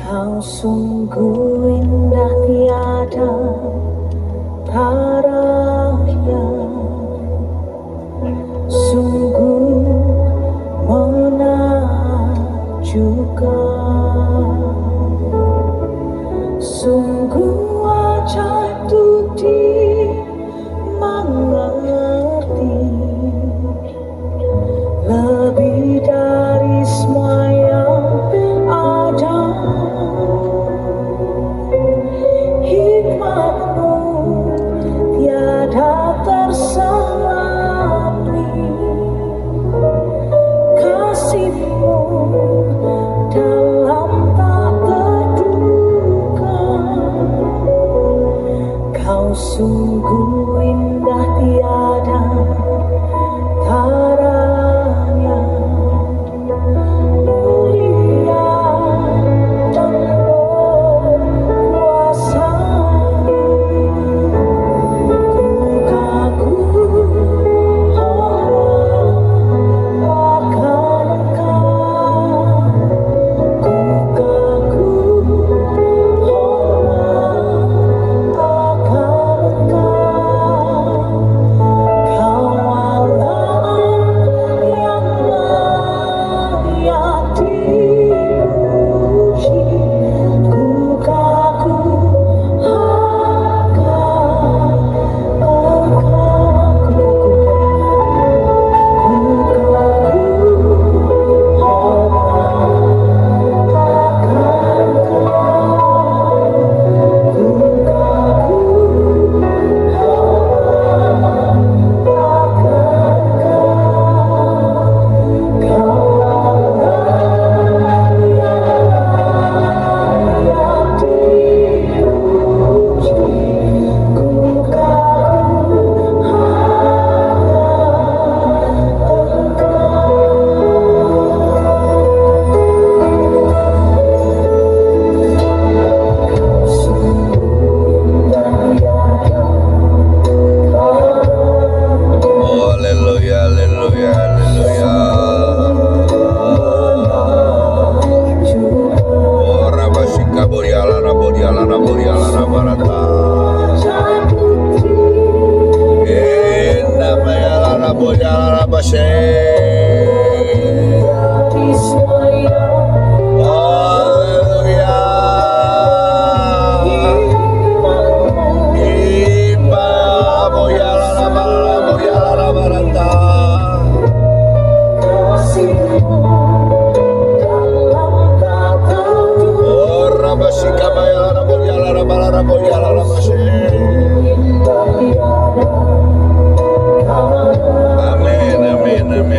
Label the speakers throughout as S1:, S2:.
S1: Kau sungguh indah tiada taranya, sungguh menakjubkan, sungguh ajaib untuk dimengerti, lebih dari semua yang ada. Hikmatmu tiada terselami, kasihmu dalam tak terduga. Kau sungguh indah tiada taranya, mulia dan berkuasa. Ku kagum akan Engkau, ku kagum akan Engkau. Kau Allah yang layak dipuji, ku kagum akan Engkau, ku haleluya, haleluya, haleluya. Oh, Rabashika Boriala, Raboriala, Raboriala, Rabarata. Namaya Raboriala, Rabashe. Haleluya. Iba Boriala, Raboriala, Rabarata. Oh, Rabashika Bayala, Raboriala, Rabala, Raboriala, Rabashe. Amin, amin, amin.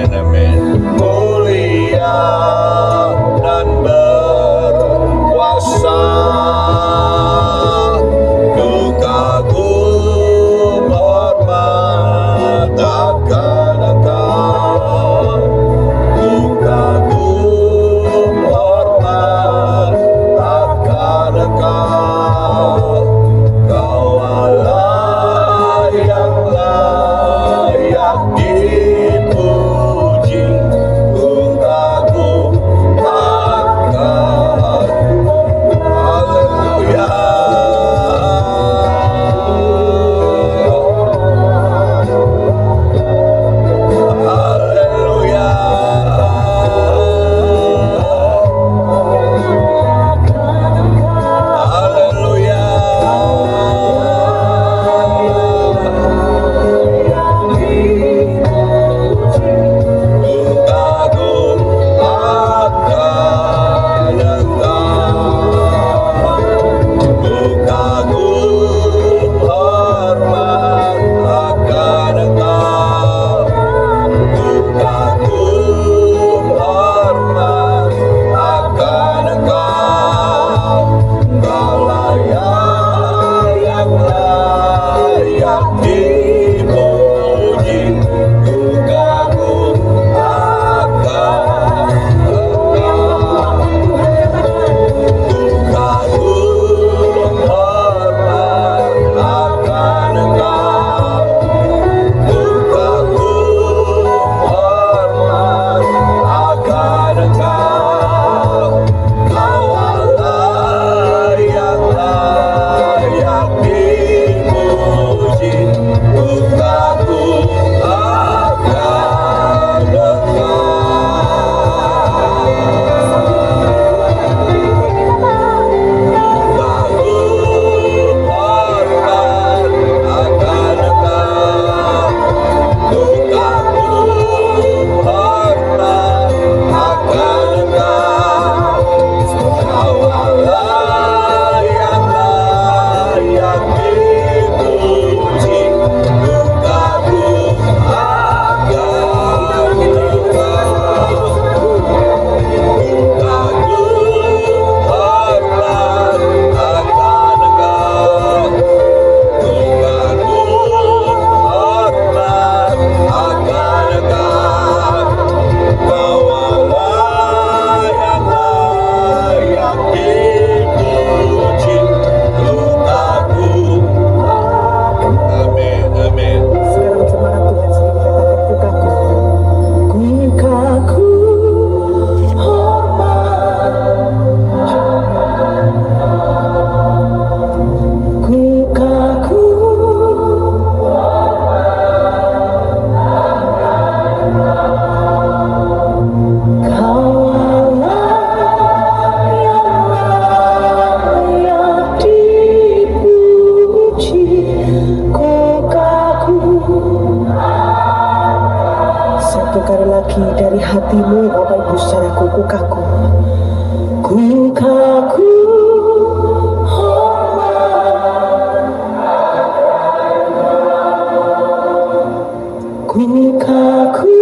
S2: Mukaku mukaku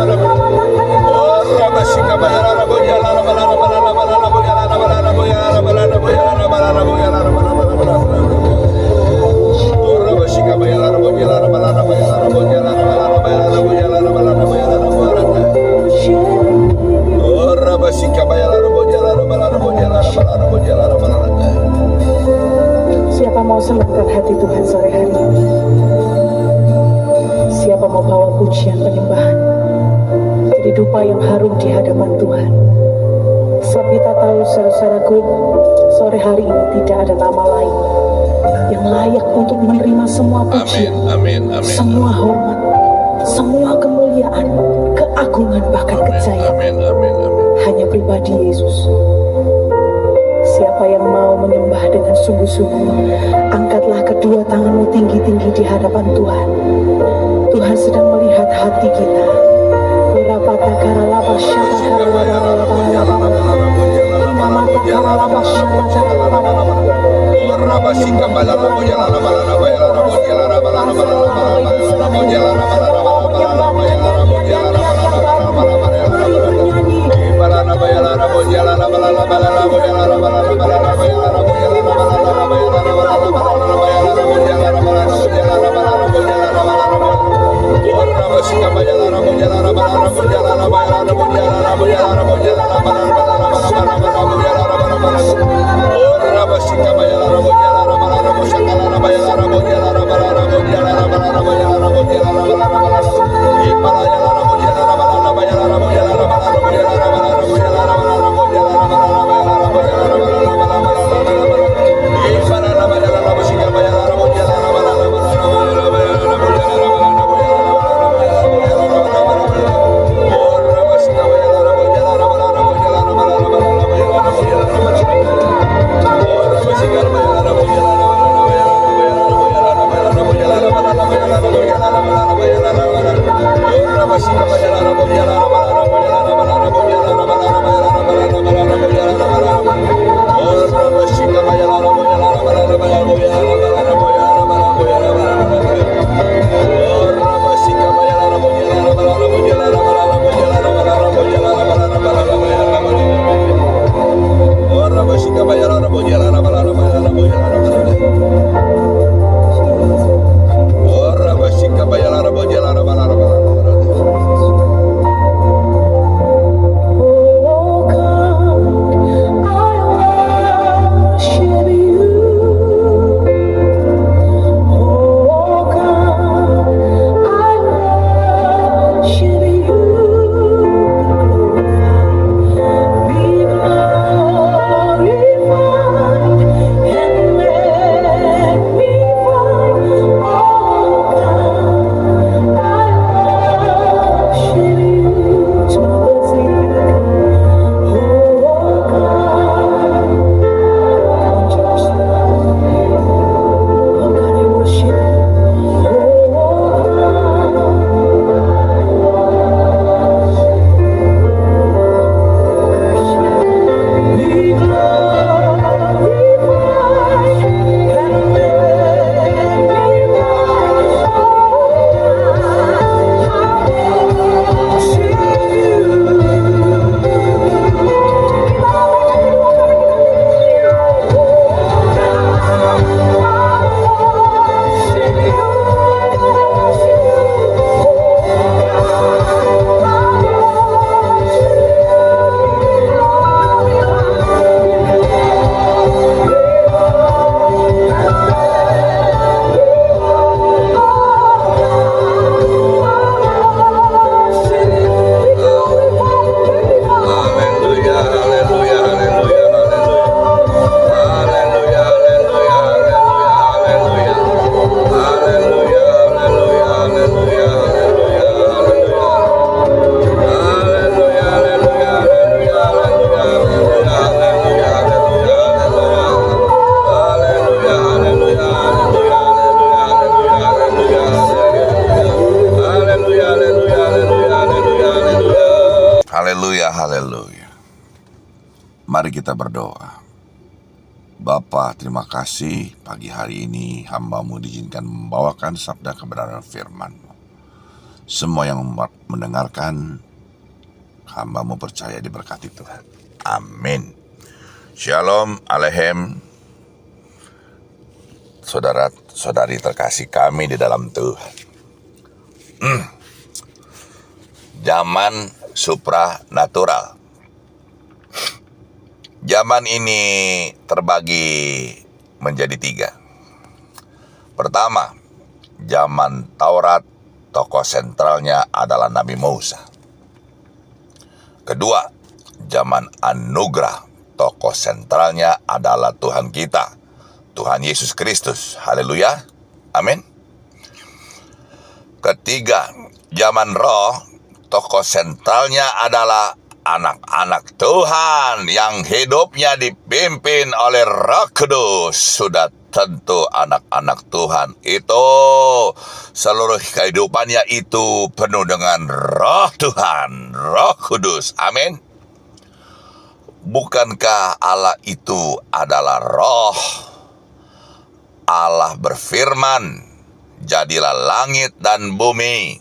S1: Bala
S2: Tuhan sore hari ini. Siapa mau bawa pujian penyembahan, jadi dupa yang harum di hadapan Tuhan. Sebab kita tahu saudara-saudaraku, sore hari ini tidak ada nama lain yang layak untuk menerima semua pujian, semua hormat, semua kemuliaan, keagungan, bahkan kejayaan. Hanya pribadi Yesus. Siapa yang mau menyembah dengan sungguh-sungguh, angkatlah kedua tanganmu tinggi-tinggi di hadapan Tuhan. Tuhan sedang melihat hati kita.
S1: Haleluya. Mari kita berdoa. Bapa, terima kasih pagi hari ini hamba-Mu diizinkan membawakan sabda kebenaran firman-Mu. Semua yang mendengarkan, hamba-Mu percaya diberkati Tuhan. Amin. Shalom Alehem. Saudara-saudari terkasih kami di dalam Tuhan. Zaman supranatural. Zaman ini terbagi menjadi 3. Pertama, zaman Taurat, tokoh sentralnya adalah Nabi Musa. Kedua, zaman anugerah, tokoh sentralnya adalah Tuhan kita, Tuhan Yesus Kristus. Haleluya. Amin. Ketiga, zaman roh, tokoh sentralnya adalah anak-anak Tuhan yang hidupnya dipimpin oleh Roh Kudus. Sudah tentu anak-anak Tuhan itu seluruh kehidupannya itu penuh dengan Roh Tuhan, Roh Kudus. Amin. Bukankah Allah itu adalah roh? Allah berfirman, jadilah langit dan bumi.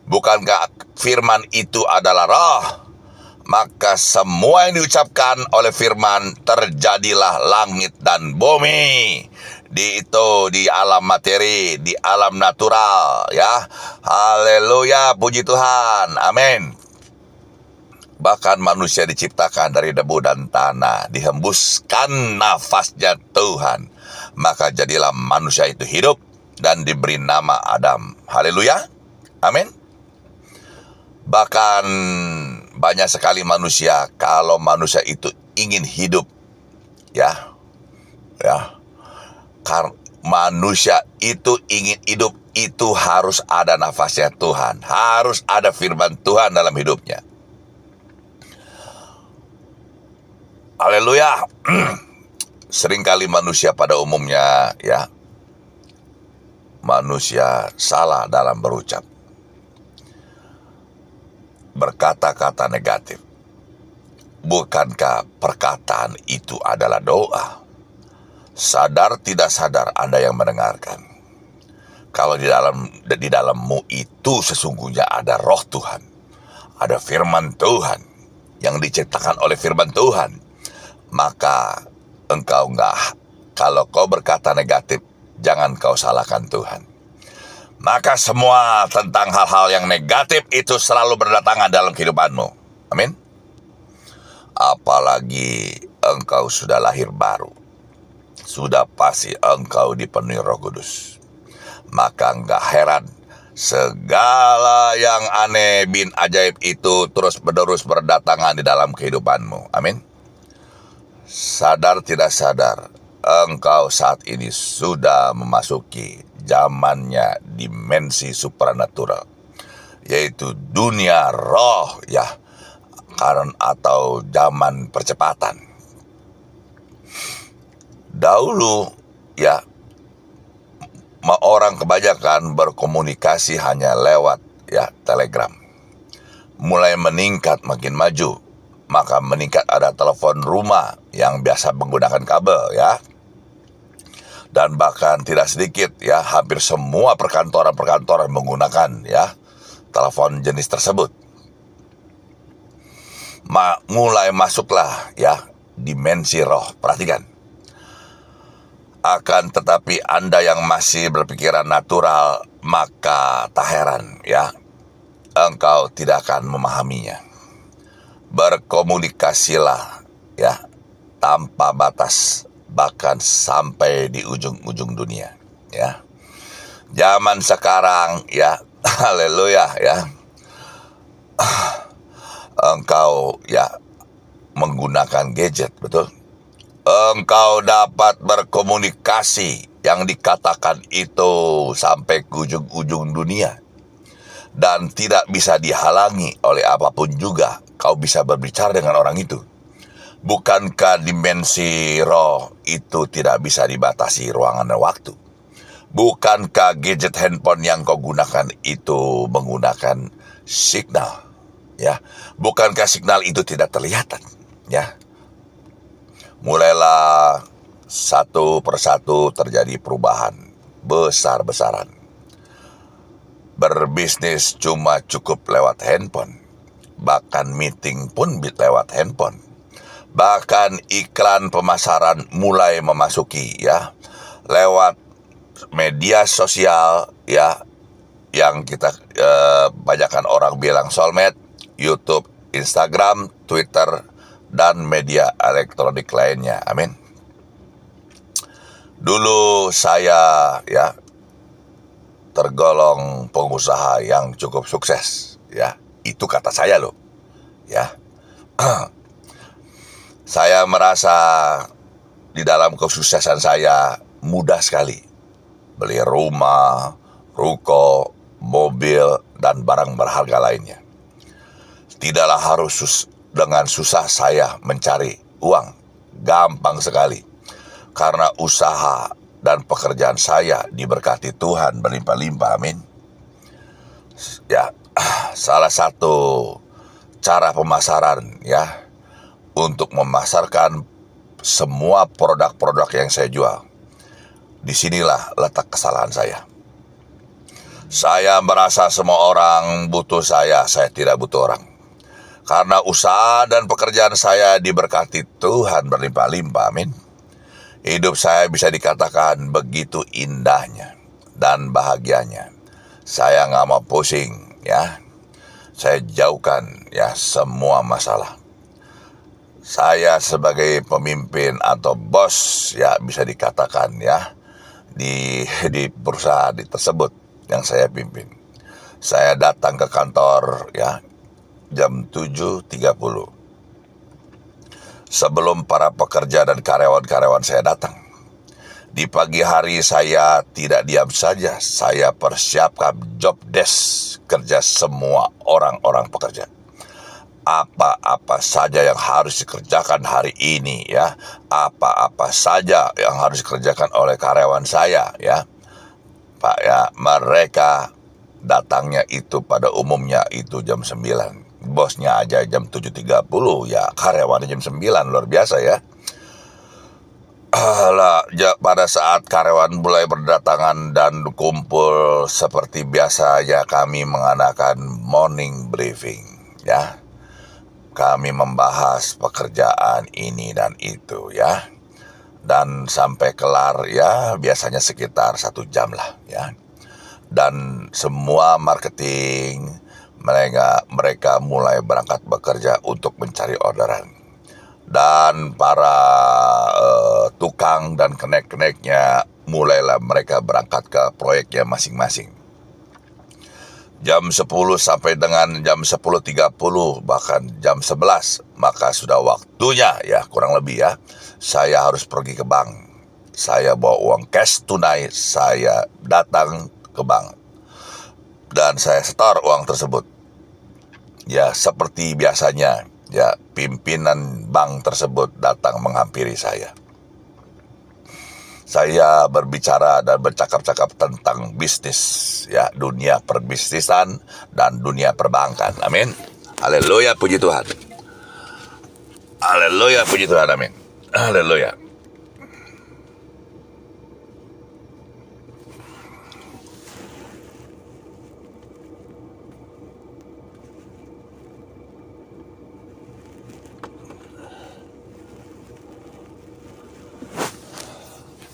S1: Bukankah firman itu adalah roh? Maka semua yang diucapkan oleh firman, terjadilah langit dan bumi. Di alam materi, di alam natural, ya. Haleluya, puji Tuhan. Amin. Bahkan manusia diciptakan dari debu dan tanah, dihembuskan nafasnya Tuhan. Maka jadilah manusia itu hidup dan diberi nama Adam. Haleluya. Amin. Bahkan banyak sekali manusia, kalau manusia itu ingin hidup, karena manusia itu ingin hidup, itu harus ada nafasnya Tuhan, harus ada firman Tuhan dalam hidupnya. Haleluya. Seringkali manusia pada umumnya, manusia salah dalam berucap, berkata-kata negatif. Bukankah perkataan itu adalah doa? Sadar tidak sadar Anda yang mendengarkan, kalau di dalammu itu sesungguhnya ada roh Tuhan, ada firman Tuhan yang diciptakan oleh firman Tuhan, maka kalau kau berkata negatif, jangan kau salahkan Tuhan. Maka semua tentang hal-hal yang negatif itu selalu berdatangan dalam kehidupanmu. Amin. Apalagi engkau sudah lahir baru, sudah pasti engkau dipenuhi Roh Kudus. Maka enggak heran segala yang aneh bin ajaib itu terus menerus berdatangan di dalam kehidupanmu. Amin. Sadar tidak sadar, engkau saat ini sudah memasuki zamannya dimensi supranatural, yaitu dunia roh, atau zaman percepatan. Dahulu orang kebanyakan berkomunikasi hanya lewat telegram. Mulai meningkat makin maju, maka meningkat ada telepon rumah yang biasa menggunakan kabel, dan bahkan tidak sedikit, hampir semua perkantoran menggunakan telepon jenis tersebut. Mulai masuklah dimensi roh. Perhatikan. Akan tetapi Anda yang masih berpikiran natural, maka tak heran engkau tidak akan memahaminya. Berkomunikasilah tanpa batas, bahkan sampai di ujung-ujung dunia. Zaman sekarang haleluya, engkau menggunakan gadget, betul? Engkau dapat berkomunikasi yang dikatakan itu sampai ke ujung-ujung dunia, dan tidak bisa dihalangi oleh apapun juga. Kau bisa berbicara dengan orang itu. Bukankah dimensi roh itu tidak bisa dibatasi ruangan dan waktu? Bukankah gadget handphone yang kau gunakan itu menggunakan signal? Bukankah signal itu tidak terlihatan? Mulailah satu persatu terjadi perubahan besar-besaran. Berbisnis cuma cukup lewat handphone. Bahkan meeting pun lewat handphone. Bahkan iklan pemasaran mulai memasuki lewat media sosial yang kita banyakkan orang bilang sosmed, YouTube, Instagram, Twitter, dan media elektronik lainnya. Amin. Dulu saya ya tergolong pengusaha yang cukup sukses, ya. Itu kata saya loh, ya. Saya merasa di dalam kesuksesan saya mudah sekali beli rumah, ruko, mobil, dan barang berharga lainnya. Tidaklah harus dengan susah saya mencari uang, gampang sekali. Karena usaha dan pekerjaan saya diberkati Tuhan berlimpah-limpah, amin. Ya, salah satu cara pemasaran ya untuk memasarkan semua produk-produk yang saya jual. Disinilah letak kesalahan saya. Saya merasa semua orang butuh saya tidak butuh orang. Karena usaha dan pekerjaan saya diberkati Tuhan berlimpah-limpah, amin. Hidup saya bisa dikatakan begitu indahnya dan bahagianya. Saya nggak mau pusing, ya. Saya jauhkan ya semua masalah. Saya sebagai pemimpin atau bos ya bisa dikatakan ya di perusahaan tersebut yang saya pimpin. Saya datang ke kantor ya jam 7.30. Sebelum para pekerja dan karyawan-karyawan saya datang. Di pagi hari saya tidak diam saja, saya persiapkan job desk kerja semua orang-orang pekerja. Apa-apa saja yang harus dikerjakan hari ini ya, apa-apa saja yang harus dikerjakan oleh karyawan saya ya. Pak ya, mereka datangnya itu pada umumnya itu jam 9. Bosnya aja jam 7.30 ya, karyawannya jam 9, luar biasa ya. Pada saat karyawan mulai berdatangan dan kumpul seperti biasa ya, kami mengadakan morning briefing ya. Kami membahas pekerjaan ini dan itu ya. Dan sampai kelar ya biasanya sekitar 1 jam lah ya. Dan semua marketing mereka mulai berangkat bekerja untuk mencari orderan. Dan para tukang dan kenek-keneknya mulailah mereka berangkat ke proyeknya masing-masing. Jam 10 sampai dengan jam 10.30 bahkan jam 11 maka sudah waktunya ya, kurang lebih ya, saya harus pergi ke bank. Saya bawa uang cash tunai, saya datang ke bank dan saya setor uang tersebut. Ya seperti biasanya ya, pimpinan bank tersebut datang menghampiri saya. Saya berbicara dan bercakap-cakap tentang bisnis ya, dunia perbisnisan dan dunia perbankan. Amin. Haleluya, puji Tuhan. Haleluya, puji Tuhan, amin. Haleluya.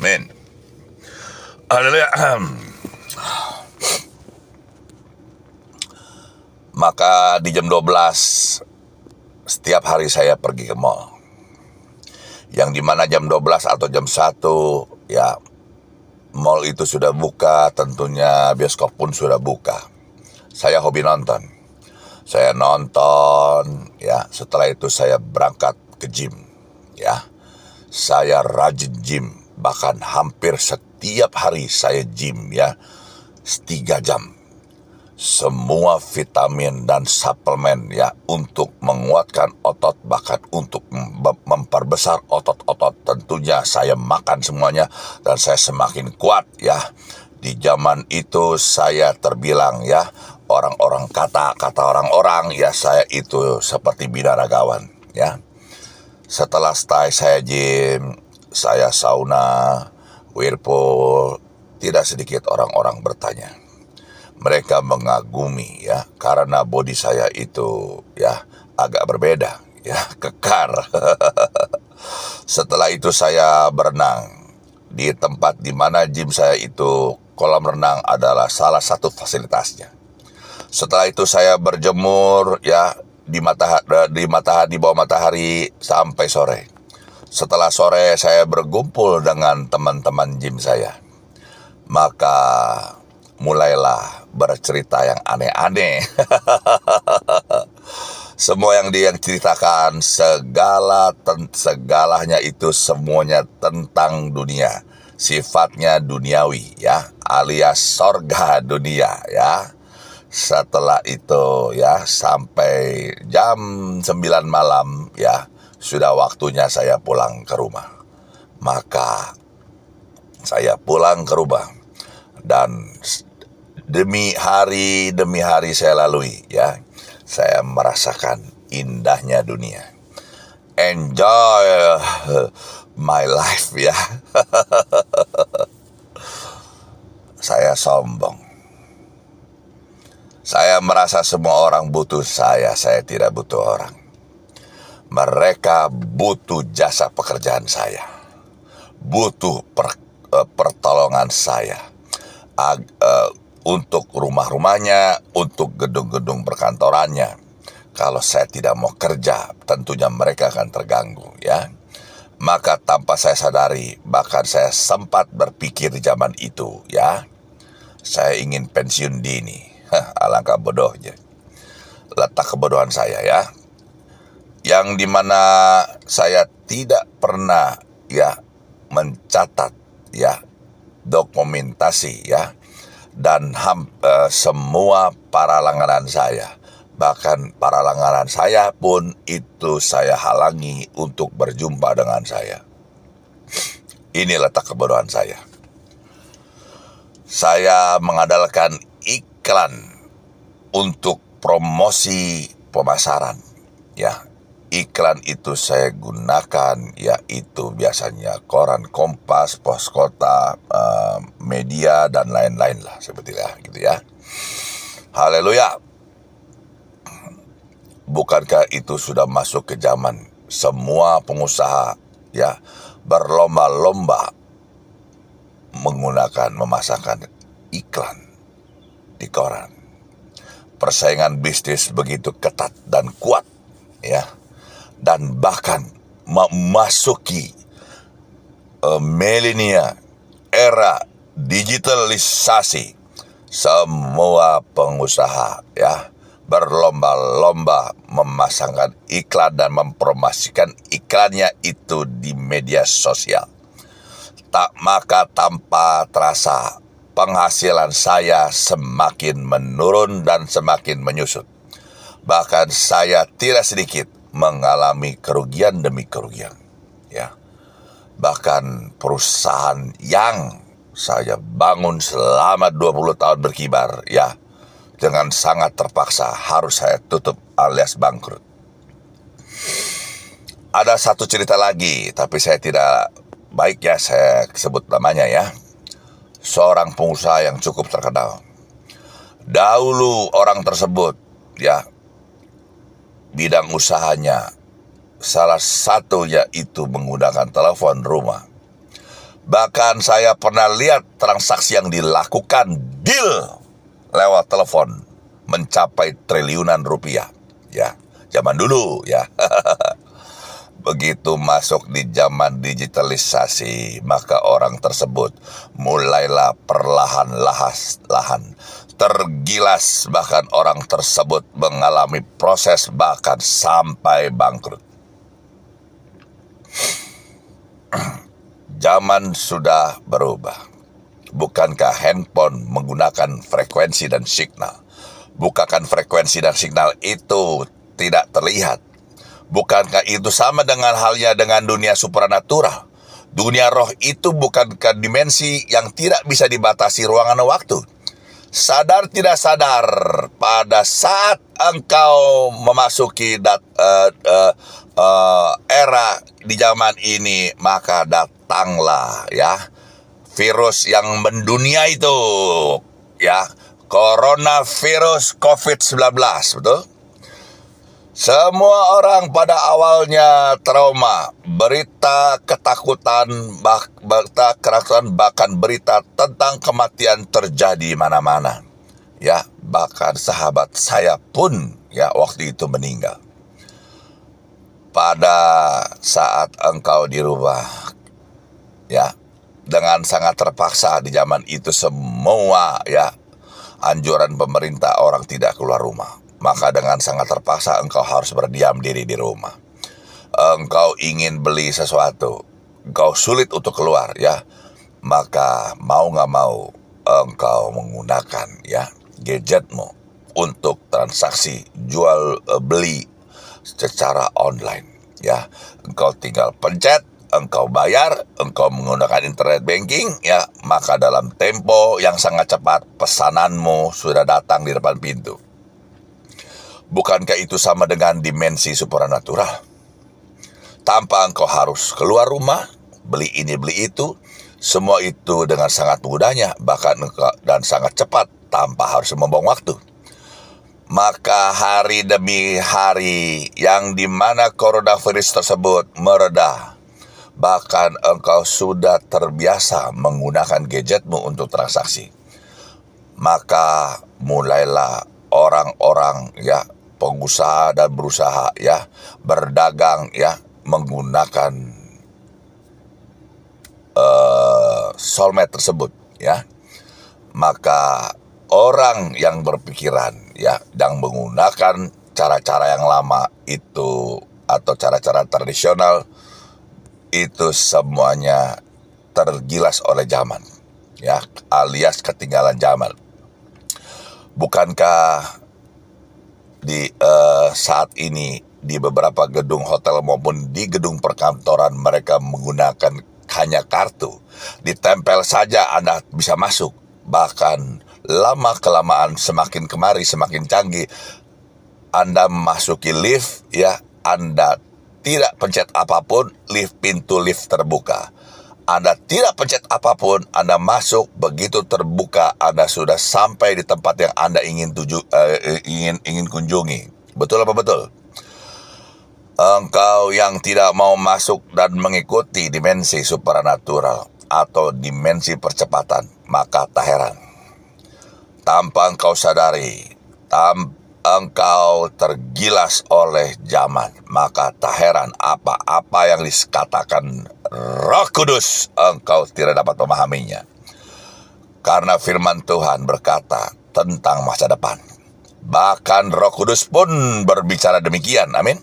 S1: Amin. Haleluya. Maka di jam 12 setiap hari saya pergi ke mall. Yang dimana jam 12 atau jam 1 ya, mall itu sudah buka, tentunya bioskop pun sudah buka. Saya hobi nonton. Saya nonton ya, setelah itu saya berangkat ke gym ya. Saya rajin gym. Bahkan hampir setiap hari saya gym ya 3 jam. Semua vitamin dan suplemen ya untuk menguatkan otot, bahkan untuk memperbesar otot-otot. Tentunya saya makan semuanya dan saya semakin kuat ya. Di zaman itu saya terbilang ya, orang-orang kata orang-orang ya, saya itu seperti binaragawan ya. Setelah saya gym, saya sauna, whirlpool, tidak sedikit orang-orang bertanya. Mereka mengagumi ya, karena body saya itu ya agak berbeda ya, kekar. Setelah itu saya berenang di tempat di mana gym saya itu, kolam renang adalah salah satu fasilitasnya. Setelah itu saya berjemur ya di bawah matahari sampai sore. Setelah sore saya berkumpul dengan teman-teman gym saya, maka mulailah bercerita yang aneh-aneh. Semua yang dia ceritakan, segalanya itu semuanya tentang dunia. Sifatnya duniawi ya, alias sorga dunia ya. Setelah itu ya, sampai jam 9 malam ya, sudah waktunya saya pulang ke rumah. Maka saya pulang ke rumah, dan demi hari saya lalui ya, saya merasakan indahnya dunia. Enjoy my life ya. Saya sombong. Saya merasa semua orang butuh saya tidak butuh orang. Mereka butuh jasa pekerjaan saya, butuh pertolongan saya untuk rumah-rumahnya, untuk gedung-gedung perkantorannya. Kalau saya tidak mau kerja, tentunya mereka akan terganggu ya. Maka tanpa saya sadari, bahkan saya sempat berpikir di zaman itu ya, saya ingin pensiun dini. Alangkah bodohnya letak kebodohan saya ya, yang dimana saya tidak pernah ya mencatat ya, dokumentasi ya, dan semua para langganan saya, bahkan para langganan saya pun itu saya halangi untuk berjumpa dengan saya. Ini letak kebodohan saya. Saya mengandalkan iklan untuk promosi pemasaran ya. Iklan itu saya gunakan yaitu biasanya koran Kompas, Pos Kota, media dan lain-lain lah seperti gitu ya. Haleluya. Bukankah itu sudah masuk ke zaman semua pengusaha ya berlomba-lomba memasangkan iklan di koran. Persaingan bisnis begitu ketat dan kuat ya, dan bahkan memasuki milenia, era digitalisasi. Semua pengusaha ya berlomba-lomba memasangkan iklan dan mempromosikan iklannya itu di media sosial. Maka tanpa terasa penghasilan saya semakin menurun dan semakin menyusut. Bahkan saya tidak sedikit mengalami kerugian demi kerugian ya. Bahkan perusahaan yang saya bangun selama 20 tahun berkibar ya, dengan sangat terpaksa harus saya tutup alias bangkrut. Ada satu cerita lagi, tapi saya tidak baik ya saya sebut namanya ya. Seorang pengusaha yang cukup terkenal. Dahulu orang tersebut ya, bidang usahanya salah satu yaitu menggunakan telepon rumah. Bahkan saya pernah lihat transaksi yang dilakukan, deal lewat telepon mencapai triliunan rupiah ya, zaman dulu ya. Begitu masuk di zaman digitalisasi, maka orang tersebut mulailah perlahan-lahan tergilas, bahkan orang tersebut mengalami proses bahkan sampai bangkrut. Zaman sudah berubah. Bukankah handphone menggunakan frekuensi dan signal? Bukankah frekuensi dan signal itu tidak terlihat? Bukankah itu sama dengan halnya dengan dunia supranatural? Dunia roh itu bukankah dimensi yang tidak bisa dibatasi ruangan dan waktu? Sadar tidak sadar, pada saat engkau memasuki era di zaman ini, maka datanglah ya virus yang mendunia itu ya, coronavirus COVID-19, betul? Semua orang pada awalnya trauma, berita ketakutan, bahkan berita tentang kematian terjadi mana-mana. Ya, bahkan sahabat saya pun ya waktu itu meninggal. pada saat engkau di rumah, ya, dengan sangat terpaksa di zaman itu semua, ya, anjuran pemerintah orang tidak keluar rumah, maka dengan sangat terpaksa engkau harus berdiam diri di rumah. Engkau ingin beli sesuatu, engkau sulit untuk keluar, ya, maka mau nggak mau engkau menggunakan, ya, gadgetmu untuk transaksi jual beli secara online, ya. Engkau tinggal pencet, engkau bayar, engkau menggunakan internet banking, ya, maka dalam tempo yang sangat cepat pesananmu sudah datang di depan pintu. Bukankah itu sama dengan dimensi supranatural? Tanpa engkau harus keluar rumah, beli ini beli itu, semua itu dengan sangat mudahnya, bahkan dan sangat cepat tanpa harus membuang waktu. Maka hari demi hari yang dimana coronavirus tersebut mereda, bahkan engkau sudah terbiasa menggunakan gadgetmu untuk transaksi, maka mulailah orang-orang, ya, pengusaha dan berusaha, ya, berdagang, ya, menggunakan soulmate tersebut, ya. Maka orang yang berpikiran, ya, yang menggunakan cara-cara yang lama itu atau cara-cara tradisional itu semuanya tergilas oleh zaman, ya, alias ketinggalan zaman. Bukankah di saat ini di beberapa gedung hotel maupun di gedung perkantoran mereka menggunakan hanya kartu, ditempel saja Anda bisa masuk. Bahkan lama-kelamaan semakin kemari semakin canggih, Anda memasuki lift, ya, Anda tidak pencet apapun, pintu lift terbuka. Anda tidak pencet apapun, Anda masuk, begitu terbuka Anda sudah sampai di tempat yang Anda ingin kunjungi. Betul apa betul? Engkau yang tidak mau masuk dan mengikuti dimensi supranatural atau dimensi percepatan, maka tak heran. Tanpa engkau sadari, engkau tergilas oleh zaman, maka tak heran apa-apa yang dikatakan Roh Kudus, engkau tidak dapat memahaminya. Karena firman Tuhan berkata tentang masa depan. Bahkan Roh Kudus pun berbicara demikian, amin.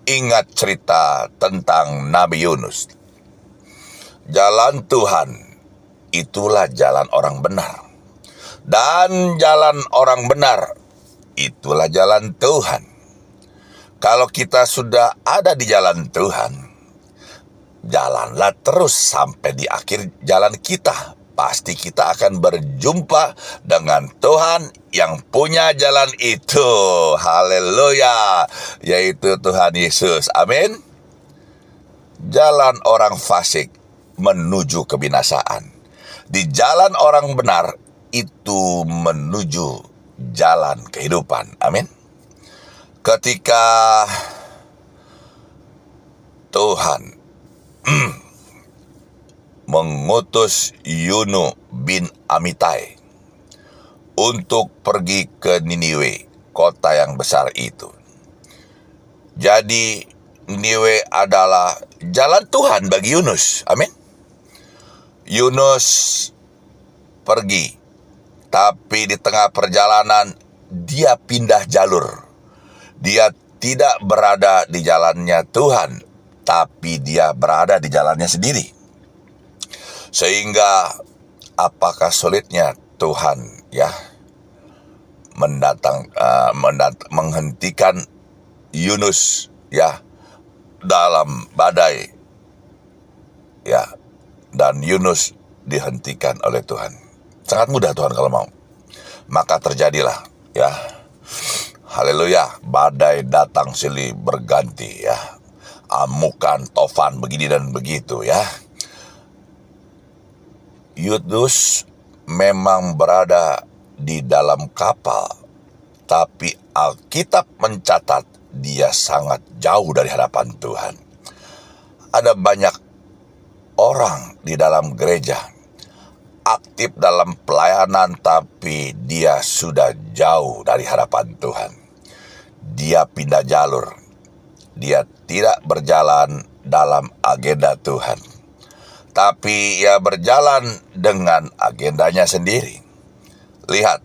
S1: Ingat cerita tentang Nabi Yunus. Jalan Tuhan itulah jalan orang benar. Dan jalan orang benar itulah jalan Tuhan. Kalau kita sudah ada di jalan Tuhan, jalanlah terus sampai di akhir jalan kita. Pasti kita akan berjumpa dengan Tuhan yang punya jalan itu. Haleluya. Yaitu Tuhan Yesus. Amin. Jalan orang fasik menuju kebinasaan. Di jalan orang benar itu menuju jalan kehidupan. Amin. Ketika Tuhan mengutus Yunus bin Amitai untuk pergi ke Niniwe, kota yang besar itu. Jadi Niniwe adalah jalan Tuhan bagi Yunus. Amin. Yunus pergi, tapi di tengah perjalanan dia pindah jalur. Dia tidak berada di jalannya Tuhan, tapi dia berada di jalannya sendiri. Sehingga apakah sulitnya Tuhan, ya, menghentikan Yunus, ya, dalam badai, ya, dan Yunus dihentikan oleh Tuhan. Sangat mudah Tuhan kalau mau. Maka terjadilah, ya, haleluya, badai datang silih berganti, ya, amukan, tofan, begini dan begitu, ya. Yunus memang berada di dalam kapal, tapi Alkitab mencatat dia sangat jauh dari hadapan Tuhan. Ada banyak orang di dalam gereja aktif dalam pelayanan, tapi dia sudah jauh dari hadapan Tuhan. Dia pindah jalur. dia tidak berjalan dalam agenda Tuhan, tapi ia berjalan dengan agendanya sendiri. Lihat,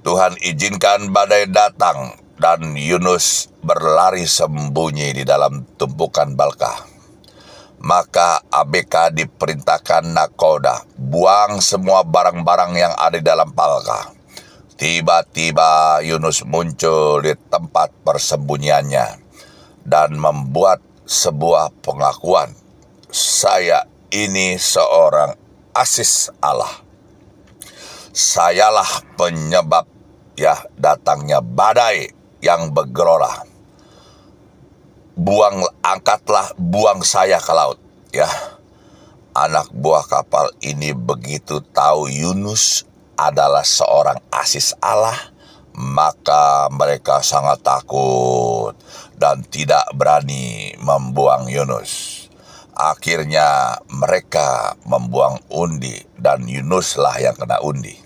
S1: Tuhan izinkan badai datang dan Yunus berlari sembunyi di dalam tumpukan balka. Maka ABK diperintahkan nakoda, buang semua barang-barang yang ada di dalam balka. Tiba-tiba Yunus muncul di tempat persembunyiannya dan membuat sebuah pengakuan. Saya ini seorang asis Allah. Sayalah penyebab datangnya badai yang bergelora. Angkatlah, buang saya ke laut. Anak buah kapal ini begitu tahu Yunus adalah seorang asis Allah, maka mereka sangat takut dan tidak berani membuang Yunus. Akhirnya mereka membuang undi dan Yunuslah yang kena undi.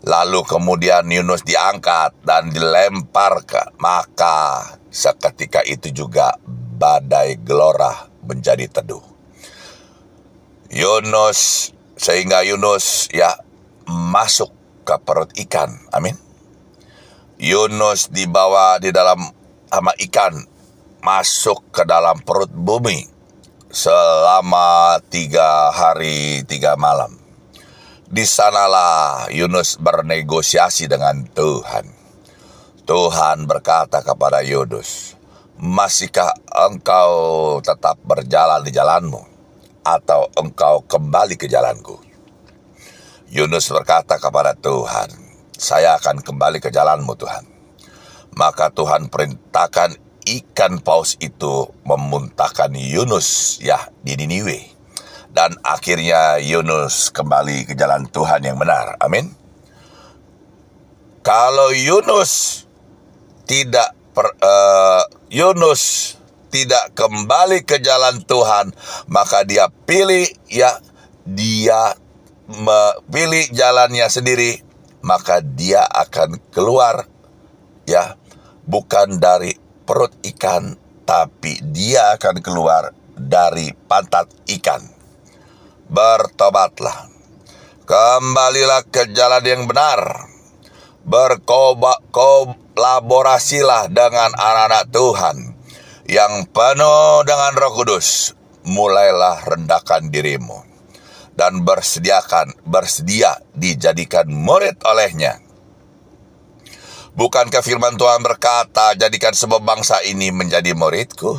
S1: Lalu kemudian Yunus diangkat dan dilemparkan. Maka seketika itu juga badai gelora menjadi teduh. Sehingga Yunus masuk ke perut ikan. Amin. Yunus dibawa di dalam sama ikan masuk ke dalam perut bumi selama 3 hari 3 malam. Di sanalah Yunus bernegosiasi dengan Tuhan. Tuhan berkata kepada Yunus, masihkah engkau tetap berjalan di jalanmu, atau engkau kembali ke jalanku? Yunus berkata kepada Tuhan, saya akan kembali ke jalanmu Tuhan. Maka Tuhan perintahkan ikan paus itu memuntahkan Yunus di Niniwe. Dan akhirnya Yunus kembali ke jalan Tuhan yang benar. Amin. Kalau Yunus tidak kembali ke jalan Tuhan, maka dia pilih jalannya sendiri, maka dia akan keluar bukan dari perut ikan, tapi dia akan keluar dari pantat ikan. Bertobatlah, kembalilah ke jalan yang benar, berkolaborasilah dengan anak-anak Tuhan yang penuh dengan Roh Kudus. Mulailah rendahkan dirimu dan bersedia dijadikan murid olehnya. Bukankah firman Tuhan berkata, jadikan semua bangsa ini menjadi muridku?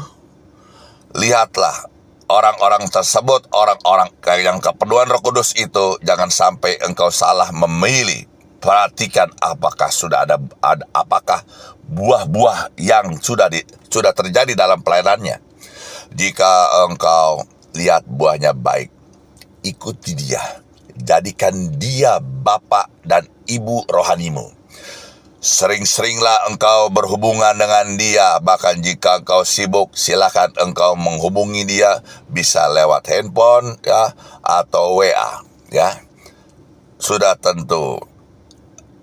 S1: Lihatlah, orang-orang tersebut, orang-orang yang kepenuhan Roh Kudus itu, jangan sampai engkau salah memilih. Perhatikan apakah apakah buah-buah yang sudah terjadi dalam pelayanannya. Jika engkau lihat buahnya baik, ikuti dia. Jadikan dia Bapa dan Ibu rohanimu. Sering-seringlah engkau berhubungan dengan dia. Bahkan jika engkau sibuk, silakan engkau menghubungi dia. Bisa lewat handphone atau WA. Sudah tentu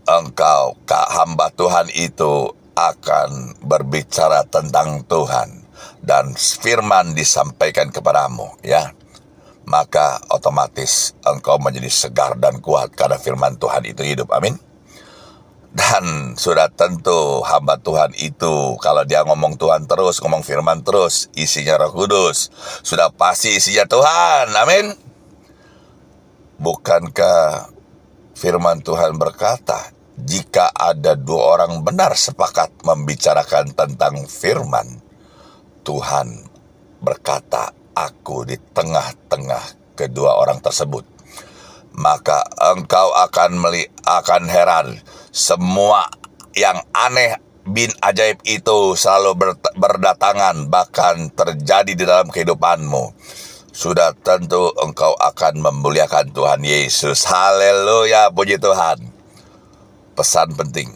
S1: engkau, hamba Tuhan itu akan berbicara tentang Tuhan. Dan firman disampaikan kepadamu. Maka otomatis engkau menjadi segar dan kuat karena firman Tuhan itu hidup. Amin. Dan sudah tentu hamba Tuhan itu, kalau dia ngomong Tuhan terus, ngomong firman terus, isinya Roh Kudus, sudah pasti isinya Tuhan. Amin. Bukankah firman Tuhan berkata, jika ada 2 orang benar sepakat membicarakan tentang firman, Tuhan berkata, aku di tengah-tengah kedua orang tersebut. Maka engkau akan heran. Semua yang aneh bin ajaib itu selalu berdatangan, bahkan terjadi di dalam kehidupanmu. Sudah tentu engkau akan memuliakan Tuhan Yesus. Haleluya, puji Tuhan. Pesan penting,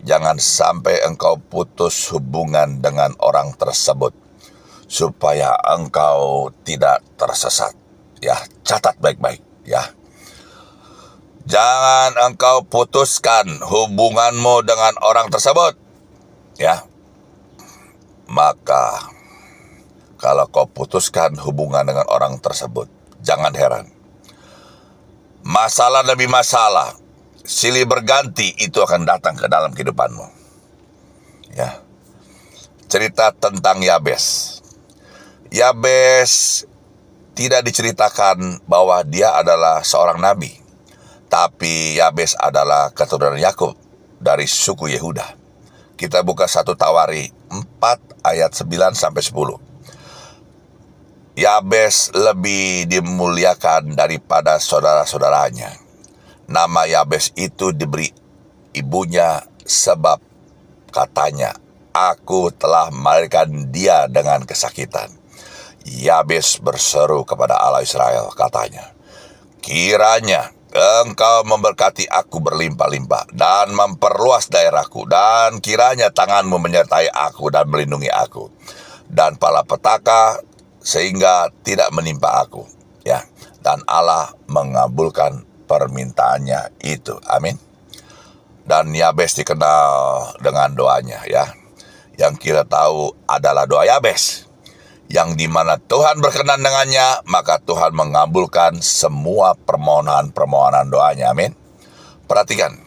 S1: jangan sampai engkau putus hubungan dengan orang tersebut, supaya engkau tidak tersesat. Catat baik-baik. Jangan engkau putuskan hubunganmu dengan orang tersebut. maka kalau kau putuskan hubungan dengan orang tersebut, jangan heran. Masalah demi masalah, silih berganti itu akan datang ke dalam kehidupanmu. Ya. Cerita tentang Yabes. Yabes tidak diceritakan bahwa dia adalah seorang nabi, tapi Yabes adalah keturunan Yakub dari suku Yehuda. Kita buka 1 Tawari 4 ayat 9 sampai 10. Yabes lebih dimuliakan daripada saudara-saudaranya. Nama Yabes itu diberi ibunya sebab katanya, aku telah melahirkan dia dengan kesakitan. Yabes berseru kepada Allah Israel, katanya, kiranya engkau memberkati aku berlimpah-limpah dan memperluas daerahku, dan kiranya tanganmu menyertai aku dan melindungi aku, dan malapetaka sehingga tidak menimpa aku. Ya, dan Allah mengabulkan permintaannya itu. Amin. Dan Yabes dikenal dengan doanya, ya. Yang kita tahu adalah doa Yabes, yang dimana Tuhan berkenan dengannya, maka Tuhan mengabulkan semua permohonan-permohonan doanya. Amin. Perhatikan,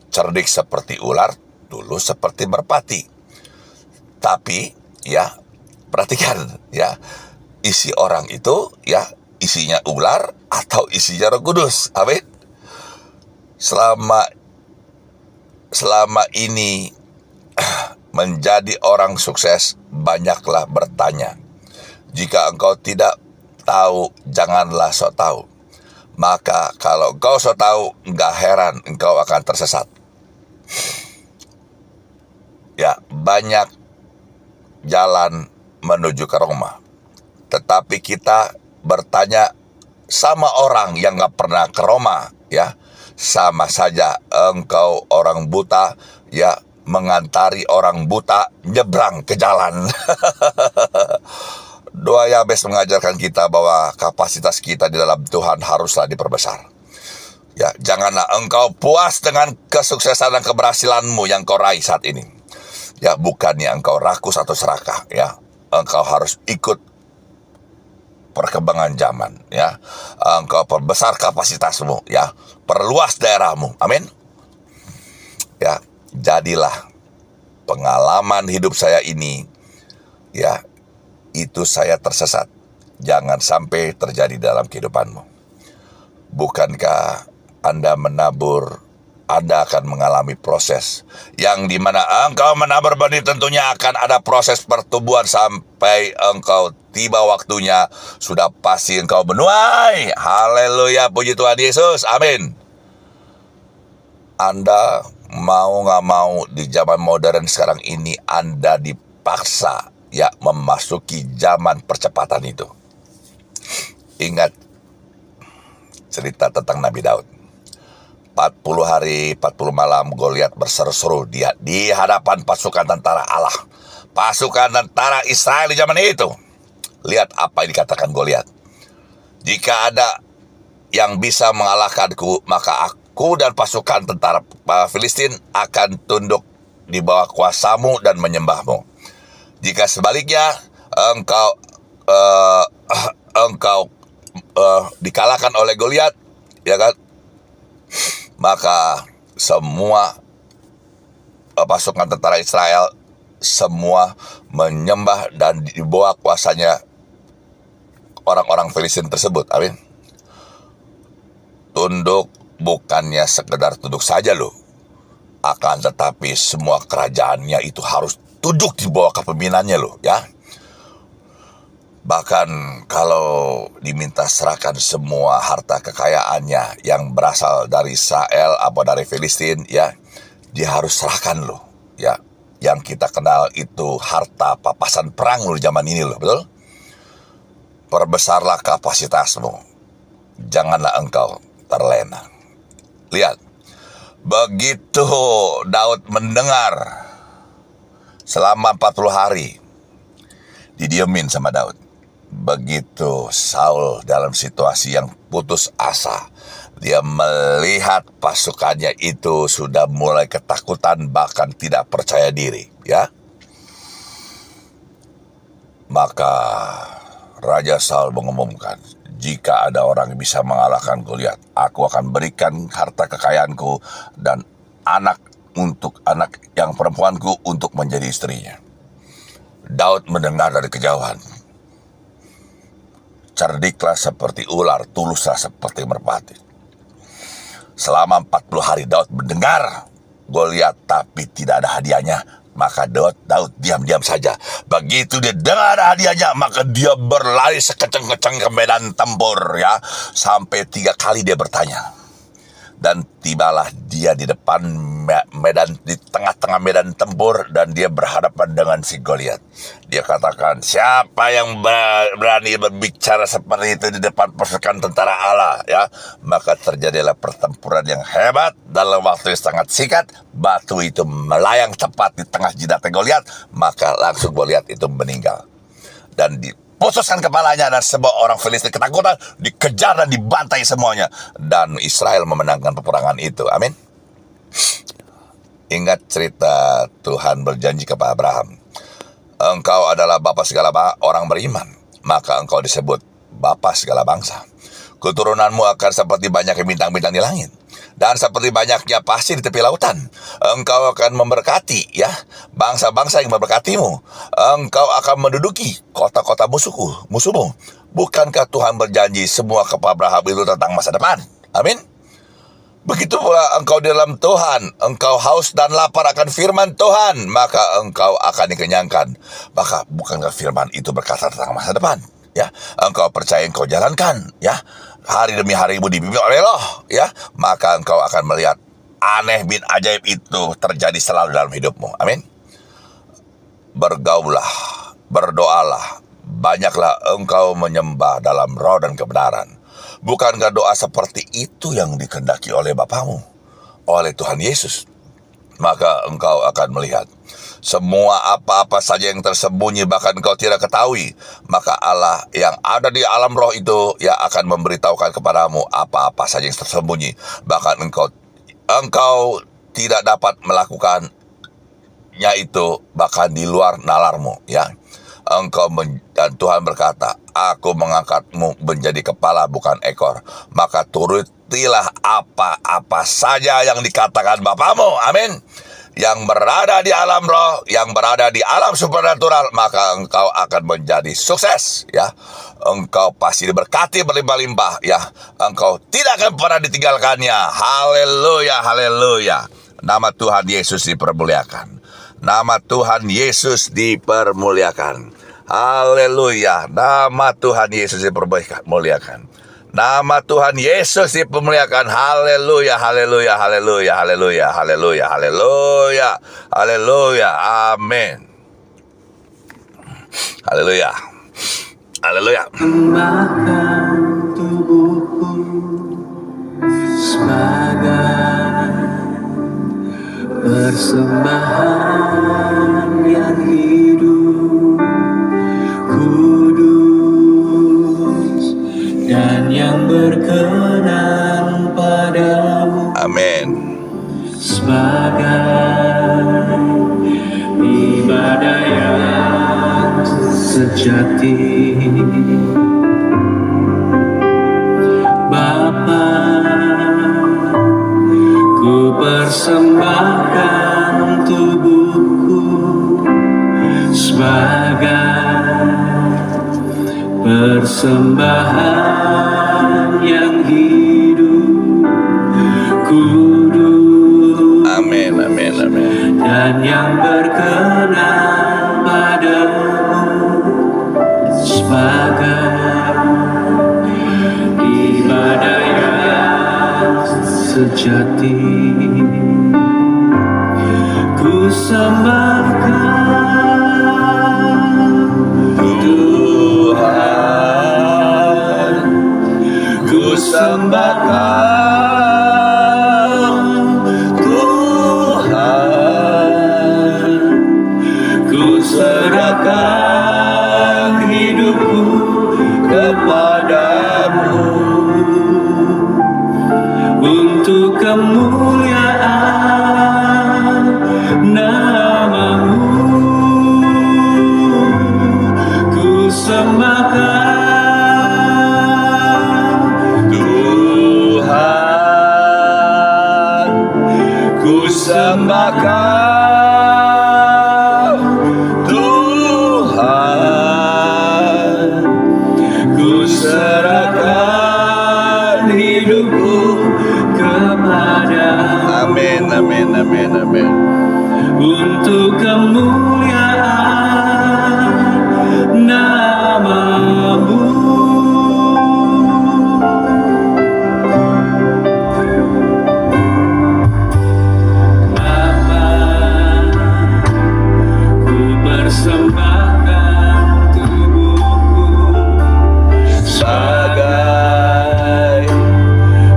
S1: cerdik seperti ular, dulu seperti merpati. Tapi, ya, perhatikan, ya, isi orang itu, ya, isinya ular atau isinya Roh Kudus. Amin. Selama ini menjadi orang sukses, banyaklah bertanya. Jika engkau tidak tahu, janganlah sok tahu. Maka kalau engkau sok tahu, enggak heran engkau akan tersesat. Ya, banyak jalan menuju ke Roma, tetapi kita bertanya sama orang yang gak pernah ke Roma, ya, sama saja engkau orang buta, ya, mengantari orang buta nyebrang ke jalan. Doa Yabes mengajarkan kita bahwa kapasitas kita di dalam Tuhan haruslah diperbesar. Ya, janganlah engkau puas dengan kesuksesan dan keberhasilanmu yang kau raih saat ini. Ya, bukannya engkau rakus atau serakah, ya. Engkau harus ikut perkembangan zaman, ya. Engkau perbesar kapasitasmu, ya. Perluas daerahmu. Amin. Ya, jadilah pengalaman hidup saya ini, ya, itu saya tersesat. Jangan sampai terjadi dalam kehidupanmu. Bukankah Anda menabur, Anda akan mengalami proses yang dimana engkau menabur benih, tentunya akan ada proses pertumbuhan sampai engkau tiba waktunya, sudah pasti engkau menuai. Haleluya, puji Tuhan Yesus, amin. Anda mau gak mau di zaman modern sekarang ini, Anda dipaksa, ya, memasuki zaman percepatan itu. Ingat cerita tentang Nabi Daud. 40 hari, 40 malam Goliat berseru-seru di hadapan pasukan tentara Allah, pasukan tentara Israel di zaman itu. Lihat apa yang dikatakan Goliat. Jika ada yang bisa mengalahkanku, maka aku dan pasukan tentara Filistin akan tunduk di bawah kuasamu dan menyembahmu. Jika sebaliknya engkau dikalahkan oleh Goliat, ya kan, maka semua pasukan tentara Israel semua menyembah dan di bawah kuasanya orang-orang Filistin tersebut. Amin. Tunduk bukannya sekedar tunduk saja loh, akan tetapi semua kerajaannya itu harus tunduk di bawah kepemimpinannya loh, ya. Bahkan kalau diminta serahkan semua harta kekayaannya yang berasal dari Israel atau dari Filistin, ya, dia harus serahkan loh, ya. Yang kita kenal itu harta papasan perang loh zaman ini loh, betul? Perbesarlah kapasitasmu, janganlah engkau terlena. Lihat, begitu Daud mendengar selama 40 hari didiemin sama Daud. Begitu Saul dalam situasi yang putus asa, dia melihat pasukannya itu sudah mulai ketakutan, bahkan tidak percaya diri, ya. Maka Raja Saul mengumumkan, jika ada orang yang bisa mengalahkan Goliat, aku akan berikan harta kekayaanku dan anak yang perempuanku untuk menjadi istrinya. Daud mendengar dari kejauhan. Cerdiklah seperti ular, tuluslah seperti merpati. Selama 40 hari Daud mendengar Goliat, tapi tidak ada hadiahnya. Maka Daud diam-diam saja. Begitu dia dengar hadiahnya, maka dia berlari sekeceng-keceng ke medan tempur, ya. Sampai 3 kali dia bertanya. Dan tibalah dia di depan medan, di tengah-tengah medan tempur, dan dia berhadapan dengan si Goliat. Dia katakan, siapa yang berani berbicara seperti itu di depan pasukan tentara Allah, ya? Maka terjadilah pertempuran yang hebat. Dalam waktu yang sangat singkat, batu itu melayang tepat di tengah jidatnya Goliat. Maka langsung Goliat itu meninggal. Dan diputuskan kepalanya, dan semua orang Filistin ketakutan, dikejar dan dibantai semuanya. Dan Israel memenangkan peperangan itu. Amin. Ingat cerita Tuhan berjanji kepada Abraham, engkau adalah bapa segala orang beriman, maka engkau disebut bapa segala bangsa. Keturunanmu akan seperti banyaknya bintang-bintang di langit, dan seperti banyaknya pasir di tepi lautan. Engkau akan memberkati, ya, bangsa-bangsa yang memberkatimu. Engkau akan menduduki kota-kota musuhmu. Bukankah Tuhan berjanji semua kepada Abraham itu tentang masa depan? Amin. Begitu pula engkau di dalam Tuhan, engkau haus dan lapar akan firman Tuhan, maka engkau akan dikenyangkan. Maka bukankah firman itu berkata tentang masa depan? Ya, engkau percaya, engkau jalankan, ya. Hari demi harimu dibimbing oleh Allah, ya. Maka engkau akan melihat aneh bin ajaib itu terjadi selalu dalam hidupmu. Amin. Bergaulah, berdoalah, banyaklah engkau menyembah dalam roh dan kebenaran. Bukankah doa seperti itu yang dikehendaki oleh Bapamu, oleh Tuhan Yesus? Maka engkau akan melihat semua apa-apa saja yang tersembunyi, bahkan engkau tidak ketahui. Maka Allah yang ada di alam roh itu, ya, akan memberitahukan kepadamu apa-apa saja yang tersembunyi, bahkan engkau tidak dapat melakukannya itu, bahkan di luar nalarmu, ya. Dan Tuhan berkata, aku mengangkatmu menjadi kepala bukan ekor. Maka turutilah apa-apa saja yang dikatakan Bapamu. Amin. Yang berada di alam roh, yang berada di alam supernatural, maka engkau akan menjadi sukses, ya. Engkau pasti diberkati berlimpah-limpah, ya. Engkau tidak akan pernah ditinggalkannya. Haleluya, haleluya. Nama Tuhan Yesus dipermuliakan. Nama Tuhan Yesus dipermuliakan. Haleluya. Nama Tuhan Yesus dipermuliakan. Nama Tuhan Yesus dipermuliakan. Haleluya, haleluya, haleluya, haleluya, haleluya, haleluya, haleluya. Amin. Haleluya. Haleluya.
S3: Makan tubuhku sebagai persembahan yang hidup, kudus, dan yang berkenan padamu.
S1: Amin.
S3: Sebagai ibadah yang sejati, Bapa, ku persembahkan tubuhku sebagai persembahan yang hidup, kudus,
S1: Amin, amin, amin.
S3: dan yang berkenan padamu, sebagai ibadah yang sejati. Ku sembahkan Tuhan, ku sembahkan Tuhan, ku serahkan hidupku kepadamu untuk kemuliaan namamu. Ku sembahkan Tuhan, ku sembahkan Tuhan, ku serahkan hidupku kepada.
S1: Amin, amin, amin, amin.
S3: Untuk kemuliaan nama-Mu. Bapa, ku persembahkan tubuhku
S1: Sebagai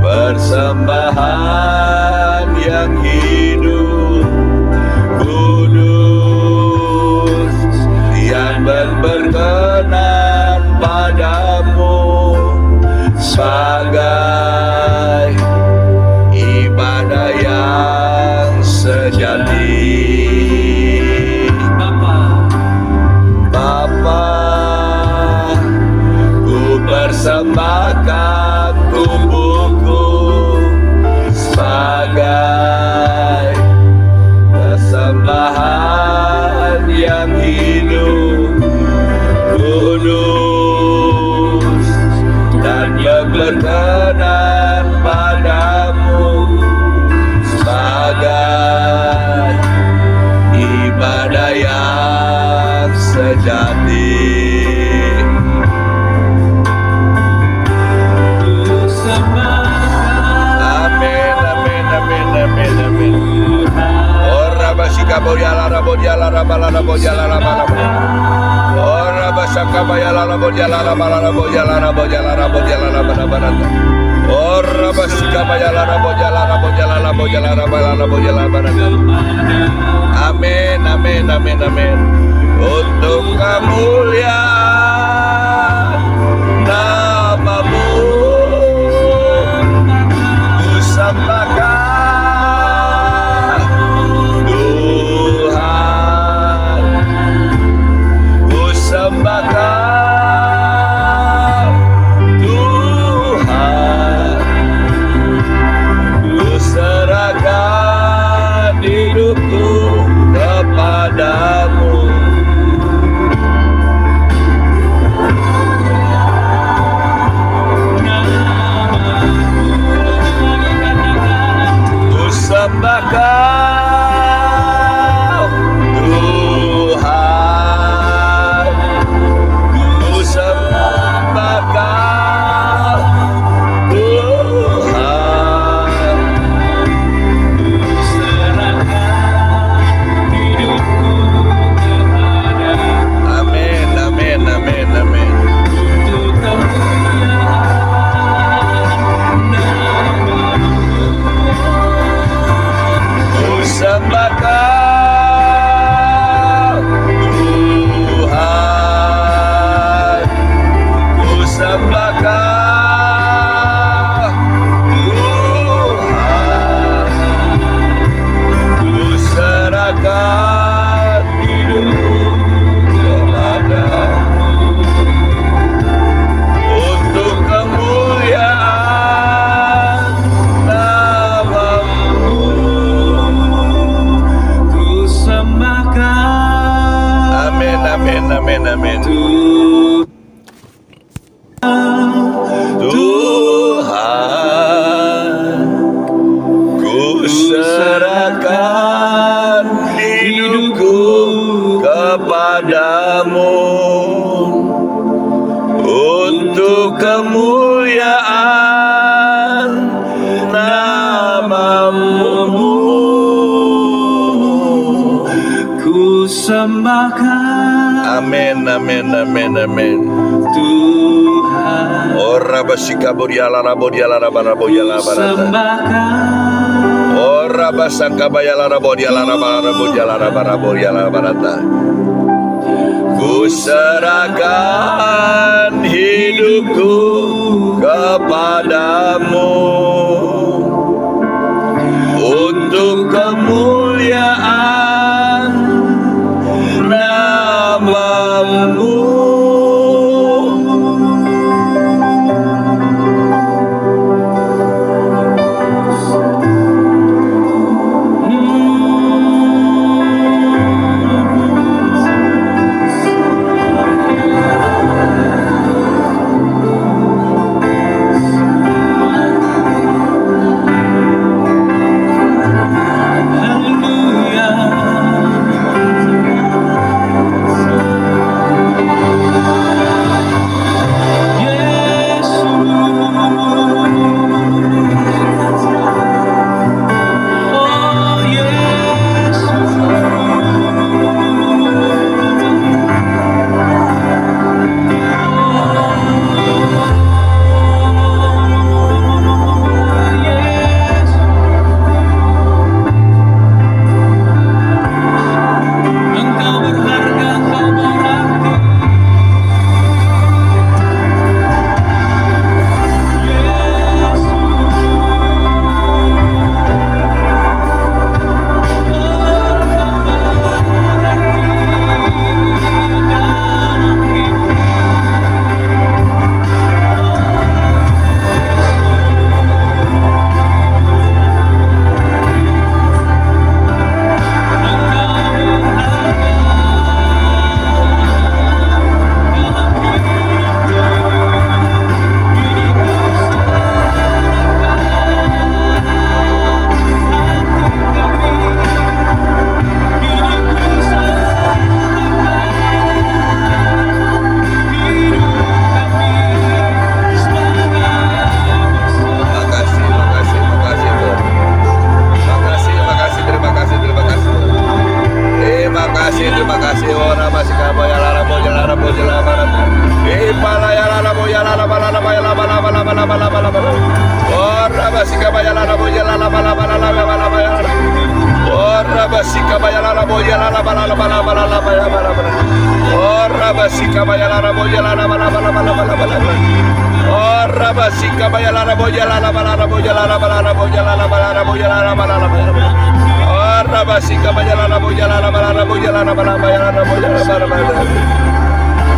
S1: persembahan yang hidup, kudus, yang berkenan padamu, sebagai ibadah yang sejati. Bapa, ku persembahkan tubuhku sebagai persembahan yang hidup, kudus, dan berkenan padamu, sebagai ibadah yang sejati. Amin, amin, amin, amin, amin. Ora basika boyala raboyala rabala raboyala rabala. Ora basaka bayala raboyala rabala raboyala raboyala raboyala rabala. Ora basika bayala raboyala raboyala raboyala rabala raboyala rabala. Amin, amin, amin, amin. Untuk kemuliaan nama-Mu, ku sembahkan Tuhan, ku sembahkan Tuhan, ku serahkan hidupku kepadamu. Ku sembahkan Tuhan, ku sembahkan Tuhan, amin, amin, amin, amin. Ku sembahkan Tuhan, ku sembahkan Tuhan, ku serahkan hidupku kepadamu, untuk kemuliaan nama-Mu,
S3: Ku sembahkan
S1: amin, amin, amin, amin. Tuhan, ku serahkan hidupku kepadamu, untuk kemuliaan nama-Mu,
S3: ku sembahkan
S1: amin, amin, amin, amin.
S3: Tuhan,
S1: Ora basika boryala rabodyala rabarabodyala barata.
S3: sembahkan
S1: Ora basaka bayala rabodyala rabarabodyala rabarabodyala barata. Ku serahkan hidupku kepadamu, untuk kemuliaan nama-Mu,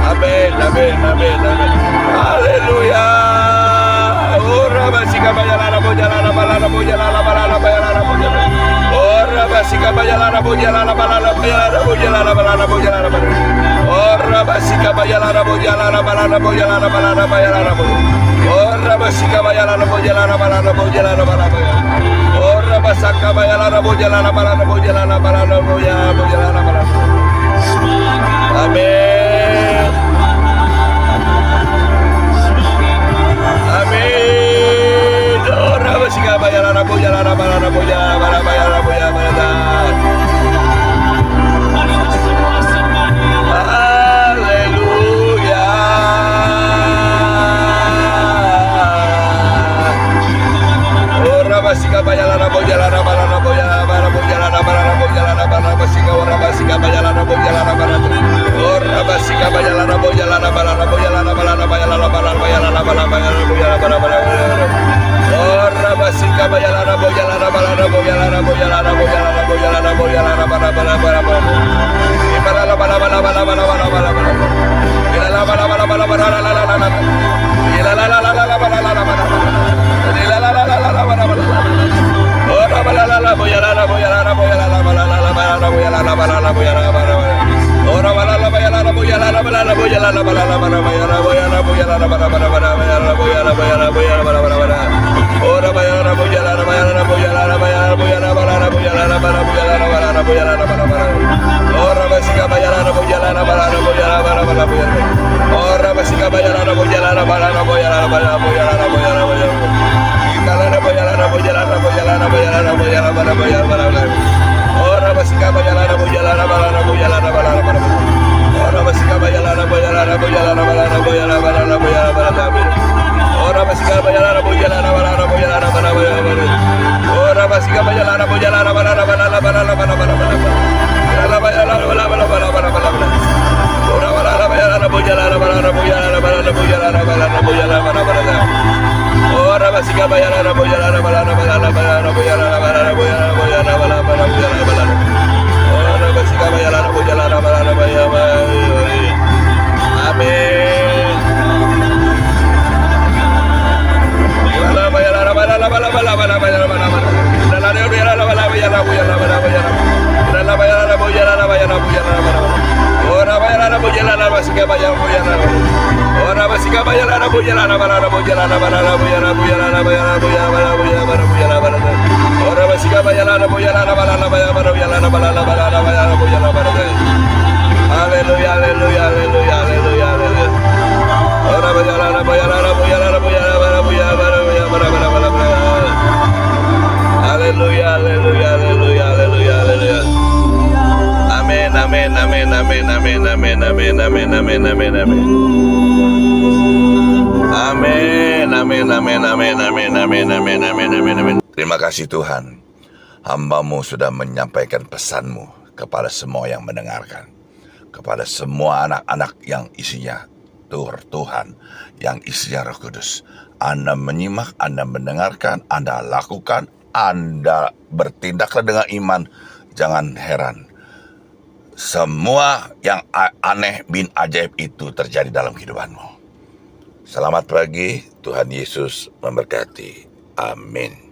S1: Amin, amin, amin, amin. Haleluya. Ora basika bayala bojala balala bojala balala bayala bojala. Ora basika bayala bojala balala bayala bojala balala bojala balala. Ora basika bayala bojala balala bojala balala bayala bojala. Ora basika bayala bojala balala bojala balala bayala. Ora basaka bayala bojala balala bojala balala bojala bojala balala. Amin. Amin. Ora basika bayala bojala balala bojala balala bayala bojala balala. Haleluya. Ora basika bayala bojala balala bojala balala bojala balala bojala balala basika ora basika bayala bojala balala. Ora basika bayala bojala balala bojala balala bayala balala bayala balala bayala bojala balala. Ora basika bayala bojala balala bojala bojala bojala bojala bojala balala balala balala. Balala balala balala balala balala balala. Balala balala balala balala balala. Ila la la la la balala balala. Ila la la la la balala. Ora balala la bojala bojala bojala balala balala bojala balala bojala balala. Ora balala bayala bojala balala bojala balala bayala bojala bojala balala bayala bojala bojala bojala balala. Ora bayala bojala bayala bojala bayala bojala balala bojala balala bojala bojala balala. Ora basika bayala bojala balala bojala balala bojala. Ora basika bayala bojala balala bojala balala bojala bojala bojala. Kalana bojala bojala bojala bojala bojala bojala bojala. Ora basika bayala bojala balala bojala balala balala. Ora basika bayala bojala bojala balala bojala balala bojala balala. Ora basika bayala bojala balala bojala balala balala. Ora basika bayala bojala balala balala balala balala. Ora bayala balala balala balala. Ora balala bayala bojala balala bojala balala bojala balala bojala balala. Ora basika bayala bojala balala balala balala bojala balala bojala bojala balala bojala balala. Ora basika bayala bojala balala bojala. Amin. Balala bayala balala balala balala balala balala. Balala bayala balala bayala bojala balala. Balala bayala bojala bayala bojala balala. Ora bayala bojala basika bayala bojala. Ora basika bayala bojala balala bojala balala bojala bojala bayala bojala bojala bojala balala. Ora basika bayala bojala balala bayala bojala balala balala bayala bojala balala. Haleluya haleluya haleluya haleluya haleluya. Ora bayala bojala bojala bojala balala bojala balala balala. Haleluya haleluya haleluya haleluya haleluya. Amin amin amin amin amin amin amin amin amin amin amin. Amin amin amin amin amin amin amin amin amin amin. Terima kasih Tuhan, hamba-Mu sudah menyampaikan pesan-Mu kepada semua yang mendengarkan, kepada semua anak-anak yang isinya Tuhan, yang isinya Roh Kudus. Anda menyimak, Anda mendengarkan, Anda lakukan, Anda bertindaklah dengan iman. Jangan heran, semua yang aneh bin ajaib itu terjadi dalam kehidupanmu. Selamat pagi, Tuhan Yesus memberkati. Amin.